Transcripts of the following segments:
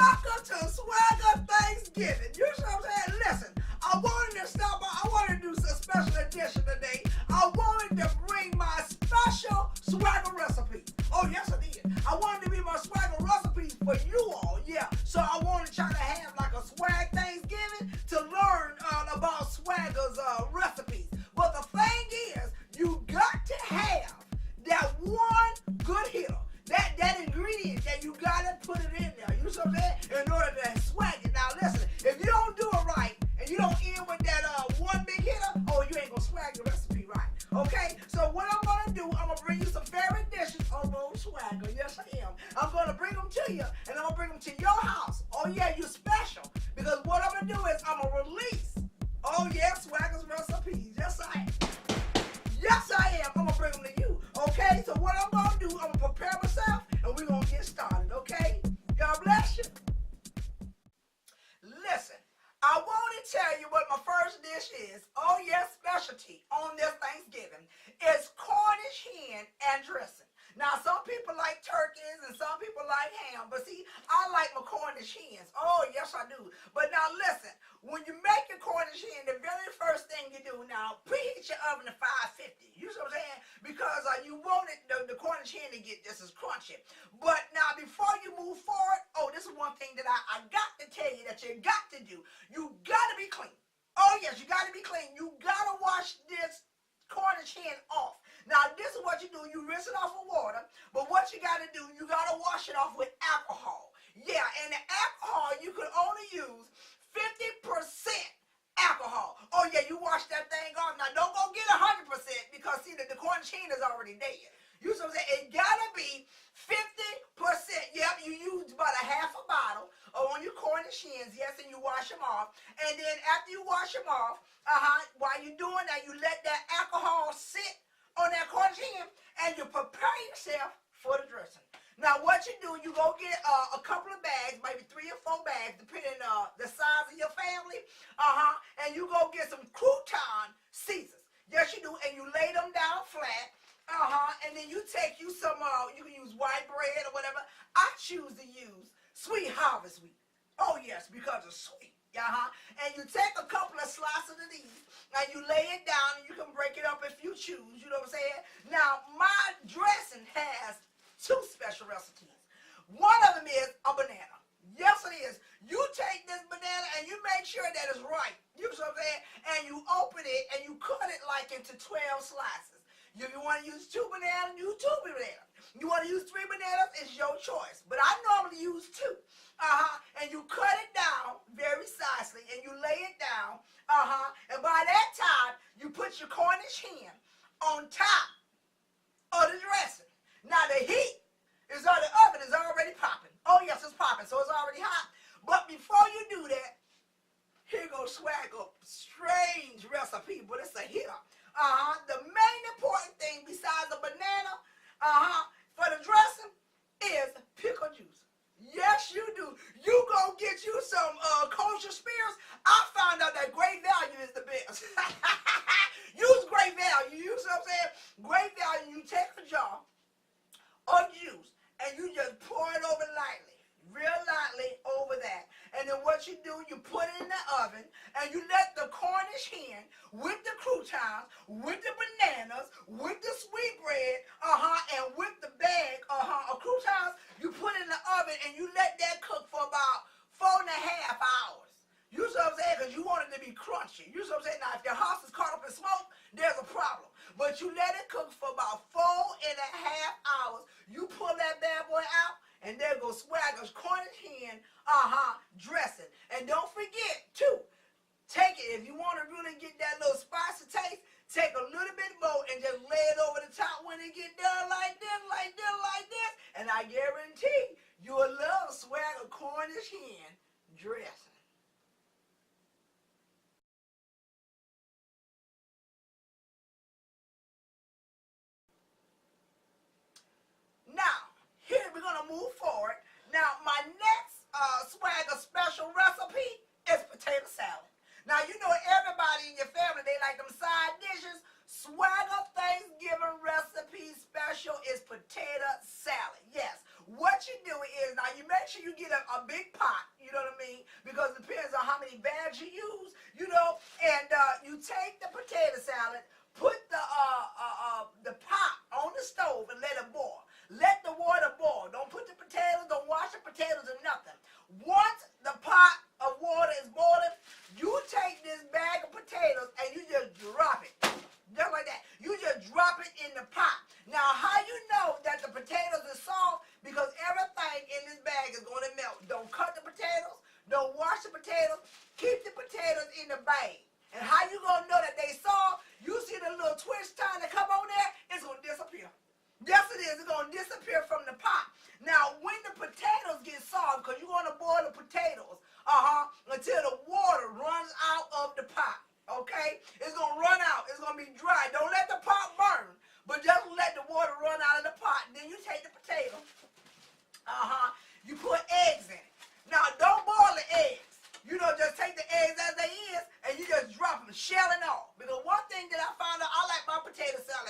Welcome to Swagga Thanksgiving. You know what I'm saying? Listen, I wanted to stop by. I wanted to do a special edition today. I wanted to bring my special Swagga recipes. Oh, yes, I did. I wanted to be my Swagga recipes for you all. Yeah. So I wanted to try to have like a Swag Thanksgiving to learn about Swagga's recipes. But the thing is, you got to have that one good hitter. That ingredient that you gotta put it in there. You know what I'm saying? In order to swag it. Now listen, if you don't do it right and you don't end with that one big hitter, oh, you ain't gonna swag the recipe right. Okay? So what I'm gonna do, I'm gonna bring you some favorite dishes of old Swagga. Yes, I am. I'm gonna bring them to you, and I'm gonna bring them to your house. Oh yeah, you're special. Because what I'm gonna do is I'm gonna release. Oh yeah, Swagga's recipes. Yes, I am. Yes, I am. I'm gonna bring them to you. Okay? So what I'm gonna do, I'm gonna prepare myself, and we're gonna get started. Okay? God bless you. Listen, I want to tell you what my first dish is. Oh yes, specialty on this Thanksgiving is Cornish hen and dressing. Now, some people like turkeys and some people like ham, but see, I like my Cornish hens. Oh, yes, I do. But now, listen, when you make your Cornish hen, the very first thing you do, now, preheat your oven to 550. You see what I'm saying? Because you want it, the Cornish hen to get just as crunchy. But now, before you move forward, oh, this is one thing that I got to tell you that you got to do. You got to be clean. Oh, yes, you got to be clean. You got to wash this Cornish hen off. Now, this is what you do. You rinse it off with water, but what you got to do, you got to wash it off with alcohol. Yeah, and the alcohol, you can only use 50% alcohol. Oh, yeah, you wash that thing off. Now, don't go get 100% because, see, the Cornish hen is already dead. You know what I'm saying? It got to be 50%. Yep, you use about a half a bottle on your Cornish hens, yes, and you wash them off. And then after you wash them off, while you're doing that, you let that alcohol sit on that Cornish hen, and you prepare yourself for the dressing. Now, what you do, you go get a couple of bags, maybe 3 or 4 bags, depending on the size of your family, and you go get some crouton Caesars. Yes, you do, and you lay them down flat, and then you take you some, you can use white bread or whatever. I choose to use sweet harvest wheat. Oh, yes, because it's sweet. And you take a couple of slices of these, and you lay it down, and you can break it up if you choose, you know what I'm saying? Now, my dressing has 2 special recipes. One of them is a banana. Yes, it is. You take this banana, and you make sure that it's right, you know what I'm saying? And you open it, and you cut it like into 12 slices. If you want to use 2 bananas, use 2 bananas. You want to use 3 bananas, it's your choice. But I normally use 2. And you cut it down very precisely, and you lay it down. And by that time, you put your Cornish hen on top of the dressing. Now, the heat is on the oven is already popping. Oh, yes, it's popping, so it's already hot. But before you do that, here goes Swagga. Strange recipe, but it's a hitter. The main important thing besides the banana, for the dressing is pickle juice. Yes, you do. You go get you some kosher spears. I found out that Great Value is the best. Use Great Value. You see what I'm saying? Great Value, you take a jar of juice and you just pour it over lightly. Real lightly over that. And then what you do, you put it in the oven and you let the Cornish hen with the croutons, with the bananas, with the sweet bread, and with the bag of croutons, you put it in the oven and you let that cook for about 4.5 hours. You see what I'm saying? Because you want it to be crunchy. You see what I'm saying? Now, if your house is caught up in smoke, there's a problem. But you let it cook for about 4.5 hours. You pull that bad boy out, and there goes Swagga's Cornish hen, dressing. And don't forget, too, take it, if you want to really get that little spicy taste, take a little bit more and just lay it over the top when it get done like this, like this, like this. And I guarantee you will love Swagga Cornish hen dressing. Now, here we're going to move forward. Now, my next Swagga special recipe is potato salad. Now, you know everybody in your family, they like them side dishes. Swagga Thanksgiving recipe special is potato salad. Yes. What you do is, now you make sure you get a big pot.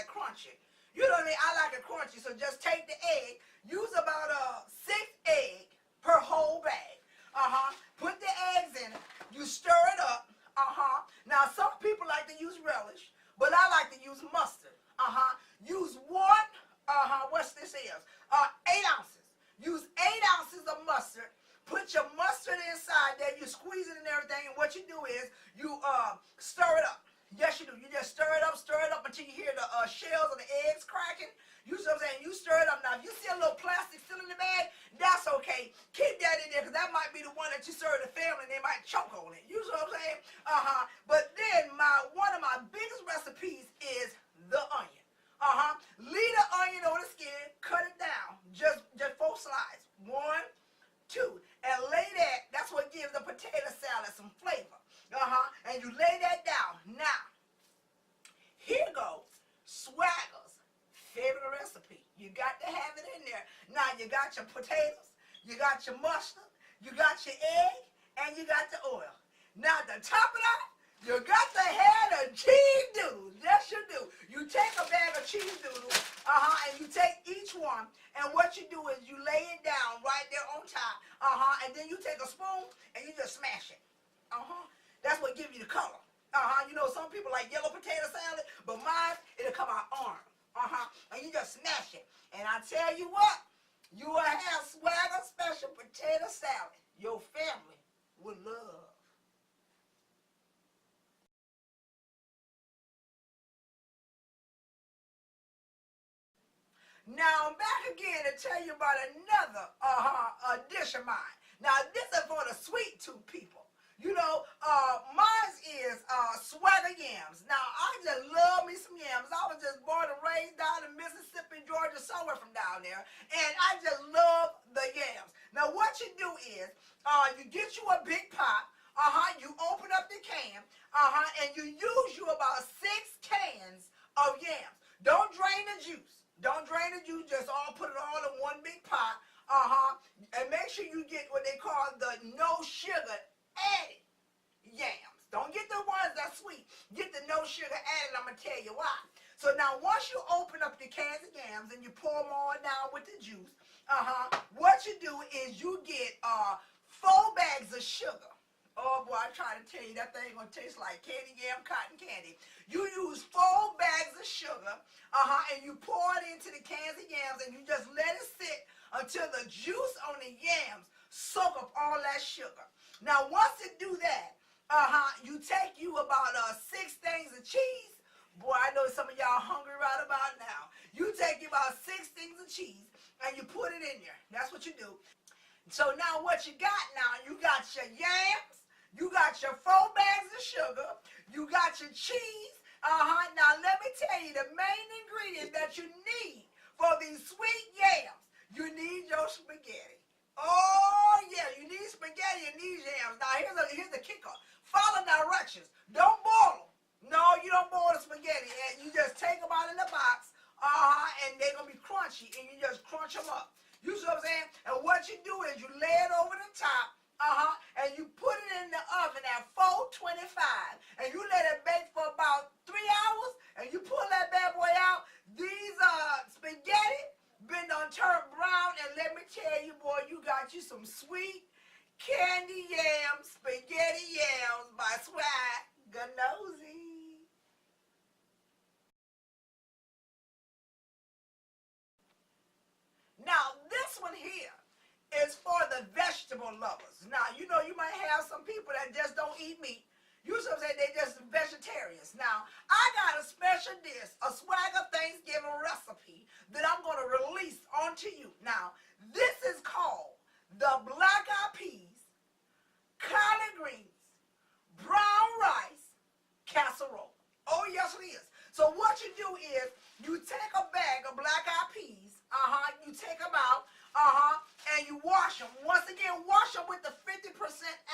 that crunchy. You know what I mean? I like it crunchy, so just take the egg. Use about 6 eggs per whole bag. Put the eggs in it. You stir it up. Now, some people like to use relish, but I like to use mustard. Use one, what's this is? 8 ounces. Use 8 ounces of mustard. Put your mustard inside there. You squeeze it and everything, and what you do is you stir it up. Yes, you do. You just stir it up until you hear the shells of the eggs cracking. You see what I'm saying? You stir it up. Now, if you see a little plastic still in the bag, that's okay. Keep that in there, because that might be the one that you serve the family, and they might choke on it. You see what I'm saying? But then one of my biggest recipes is the onion. Leave the onion on the skin, cut it down, just 4 slices. 1, 2, and lay that. That's what gives the potato salad some flavor. And you lay that down. Now, here goes Swagga's favorite recipe. You got to have it in there. Now, you got your potatoes, you got your mustard, you got your egg, and you got the oil. Now, to top it off, you got to have the cheese doodles. Yes, you do. You take a bag of cheese doodles, and you take each one, and what you do is you lay it down right there on top, and then you take a spoon, and you just smash it. That's what gives you the color. You know, some people like yellow potato salad, but mine, it'll come out orange. And you just smash it. And I tell you what, you will have Swagga special potato salad your family would love. Now, I'm back again to tell you about another dish of mine. Now, this is for the sweet tooth people. You know, mine is Swagga Yams. Now, I just love me some yams. I was just born and raised down in Mississippi, Georgia, somewhere from down there. And I just love the yams. Now, what you do is, you get you a big pot. You open up the can. And you use you about 6 cans of yams. Don't drain the juice. Don't drain the juice. Just put it all in one big pot. And make sure you get what they call the no sugar added yams. Don't get the ones that's sweet. Get the no sugar added. I'm going to tell you why. So now once you open up the cans of yams and you pour them all down with the juice, what you do is you get 4 bags of sugar. Oh boy, I'm trying to tell you, that thing going to taste like candy yam cotton candy. You use 4 bags of sugar, and you pour it into the cans of yams, and you just let it sit until the juice on the yams soak up all that sugar. Now, once it do that, you take you about 6 things of cheese. Boy, I know some of y'all hungry right about now. You take you about 6 things of cheese, and you put it in there. That's what you do. So now what you got now, you got your yams, you got your 4 bags of sugar, you got your cheese. Now let me tell you the main ingredient that you need for these sweet yams. You need your spaghetti. Oh yeah, you need spaghetti and these yams. Now here's the kicker. Follow directions. Don't boil them. No, you don't boil the spaghetti. And you just take them out in the box, and they're gonna be crunchy, and you just crunch them up. You see what I'm saying? And what you do is you lay it over the top, and you put it in the oven at 425, and you let it bake for about 3 hours, and you pull that bad boy out. These spaghetti been done turned brown, and let me tell you, boy, you got you some sweet candy yams, spaghetti yams by Swagga Nosey. Now, this one here is for the vegetable lovers. Now, you know, you might have some people that just don't eat meat. You should say they just vegetarians. Now, I got a special dish, a Swagga Thanksgiving recipe that I'm going to release onto you. Now, this is called the black-eyed peas, collard greens, brown rice casserole. Oh, yes, it is. So what you do is you take a bag of black-eyed peas, you take them out, and you wash them. Once again, wash them with the 50%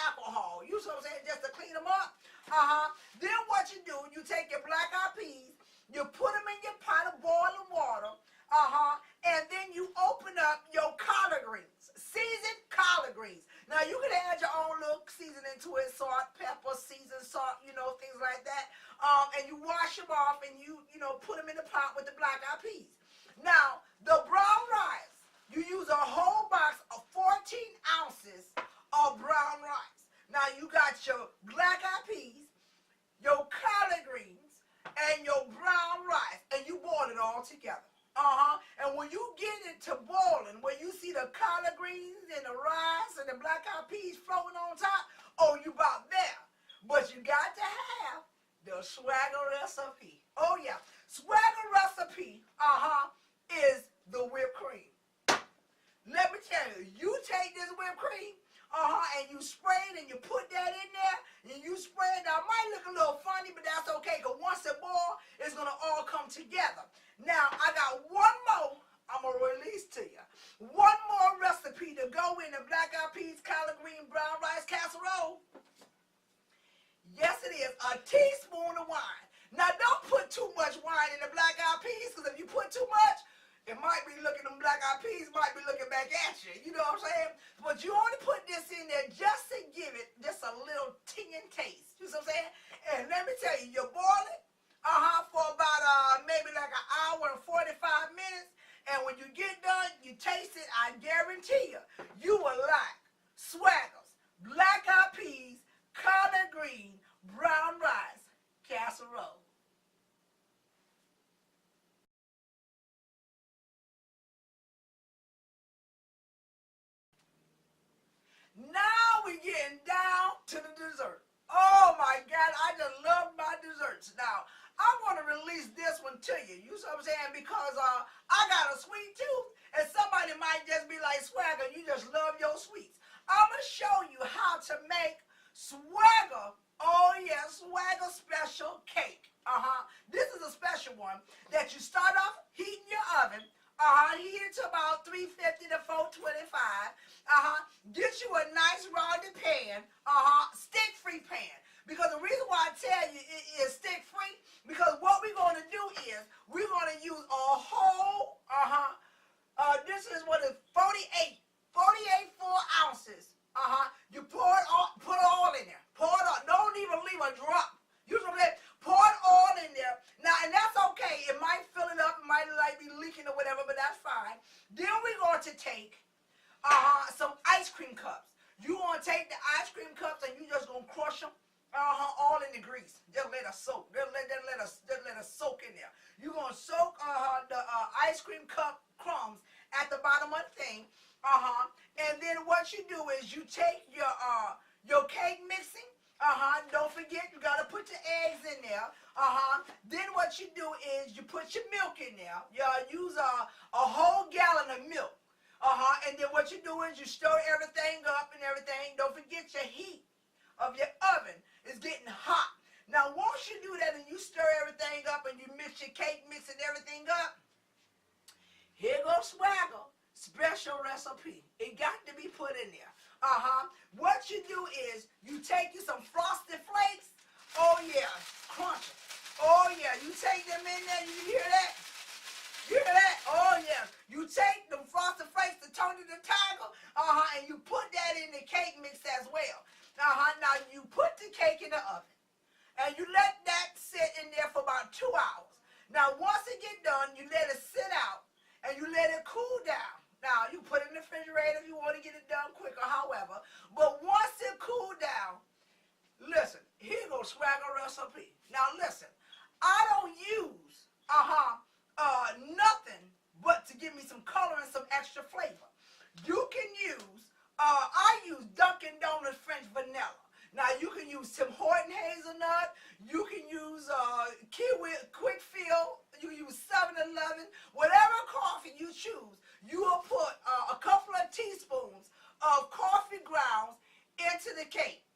alcohol. You know what I'm saying? Just to clean them up. Then what you do, you take your black-eyed peas, you put them in your pot of boiling Now, the brown rice, you use a whole box of 14 ounces of brown rice. Now, you got your black-eyed peas, your collard greens, and your brown rice, and you boil it all together. And when you get it to boiling, when you see the collard greens and the rice and the black-eyed peas floating on top, oh, you about there. But you got to have the Swagga recipe. Oh, yeah. Swagga recipe, is the whipped cream. Let me tell you, you take this whipped cream, and you spray it and you put that in there, and you spray it. Now, it might look a little funny, but that's okay, because once it boils, it's going to all come together. Now, I got one more I'm going to release to you. One more recipe to go in the black-eyed peas, collard green, brown rice casserole. Yes, it is. A teaspoon of wine. Now, don't put too much wine in the black-eyed peas, because if you put too much, it might be looking, them black-eyed peas might be looking back at you. You know what I'm saying? But you only put this in there just to give it just a little tinging taste. You know what I'm saying? And let me tell you, you boil it, for about maybe like an hour and 45 minutes. And when you get done, you taste it, I guarantee you, you will like Swagga's black-eyed peas, collard green, brown rice casserole. Now we're getting down to the dessert. Oh my God, I just love my desserts. Now, I want to release this one to you. You see what I'm saying? Because I got a sweet tooth, and somebody might just be like, Swagga, you just love your sweets. I'm going to show you how to make Swagga, oh yeah, Swagga special cake. This is a special one that you start off heating your oven. Heat it to about 350 to 425. Get you a nice rounded pan. Stick-free pan. Because the reason why I tell you it is stick-free, because what we're going to do is we're going to use a whole, this is what is 48 full ounces. You pour it all, put it all in there. Pour it all. Don't even leave a drop. You know what I'm saying? Pour it all in there. Now, and that's okay. It might fill it up. It might like be leaking or whatever, but that's fine. Then we're going to take some ice cream cups. You're going to take the ice cream cups and you just going to crush them all in the grease. Just let us soak. Just let us soak in there. You're going to soak the ice cream cup crumbs at the bottom of the thing. And then what you do is you take your cake mixing. Don't forget, you got to put your eggs in there. Then what you do is you put your milk in there. You use a whole gallon of milk. And then what you do is you stir everything up and everything. Don't forget your heat of your oven is getting hot. Now, once you do that and you stir everything up and you mix your cake mix and everything up, here goes Swagga special recipe. It got to be put in there. What you do is you take you some Frosted Flakes. Oh yeah, crunch them. Oh yeah, you take them in there. You hear that? You hear that? Oh yeah. You take them Frosted Flakes to Tony the Tiger. And you put that in the cake mix as well. Now you put the cake in the oven, and you let that sit in there for about 2 hours. Now once it get done, you let it sit out and you let it cool down. Now, you put it in the refrigerator if you want to get it done quicker, however. But once it cool down, listen, here goes Swagga recipe. Now, listen, I don't use, nothing but to give me some color and some extra flavor. You can use, I use Dunkin' Donuts French vanilla. Now, you can use Tim Horton hazelnut. You can use Kiwi Quick Fill. You use 7-Eleven. Whatever coffee you choose, you will put a couple of teaspoons of coffee grounds into the cake.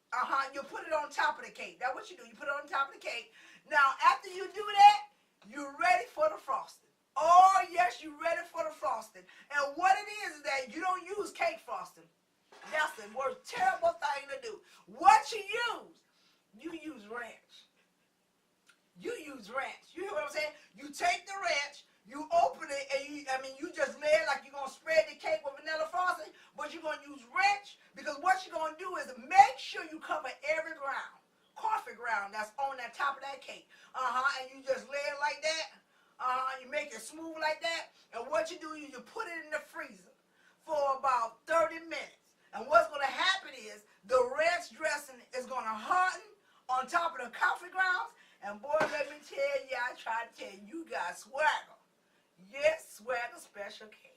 You'll put it on top of the cake. That's what you do. You put it on top of the cake. Now, after you do that, you're ready for the frosting. Oh, yes, you're ready for the frosting. And what it is that you don't use cake frosting. That's the worst terrible thing to do. What you use ranch. You use ranch. You hear what I'm saying? You take the ranch, you open it, and you just lay it like you're going to spread the cake with vanilla frosting, but you're going to use ranch because what you're going to do is make sure you cover every coffee ground that's on that top of that cake. And you just lay it like that. You make it smooth like that. And what you do, you put it in the freezer for about 30 minutes. And what's going to happen is the ranch dressing is going to harden on top of the coffee grounds. And boy, let me tell you, I try to tell you, you got Swagga. Yes, Swagga special cake.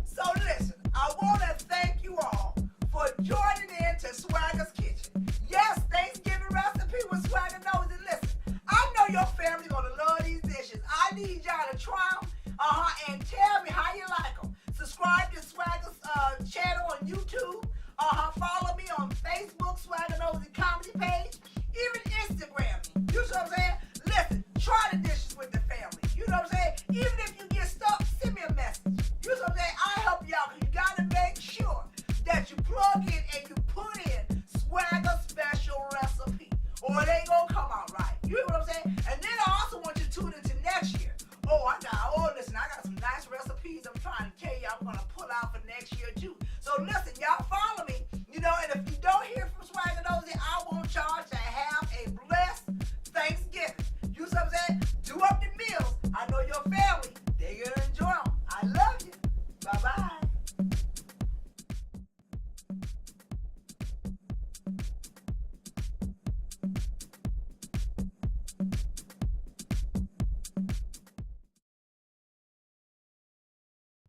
So listen, I want to thank you all for joining in to Swagga's Kitchen. Yes, Thanksgiving recipe with Swagga Nosey. Listen, I know your family's going to love these dishes. I need y'all to try them and tell me how you like them. Subscribe to Swagga's channel on YouTube. Follow me on Facebook, Swagga Nosey comedy page. Even Instagram me. You know what I'm saying? Listen, try the dishes with the family. You know what I'm saying? Even if you get stuck, send me a message. You know what I'm saying? I help y'all because you got to make sure that you plug in and you put in Swagga special recipe or it ain't going to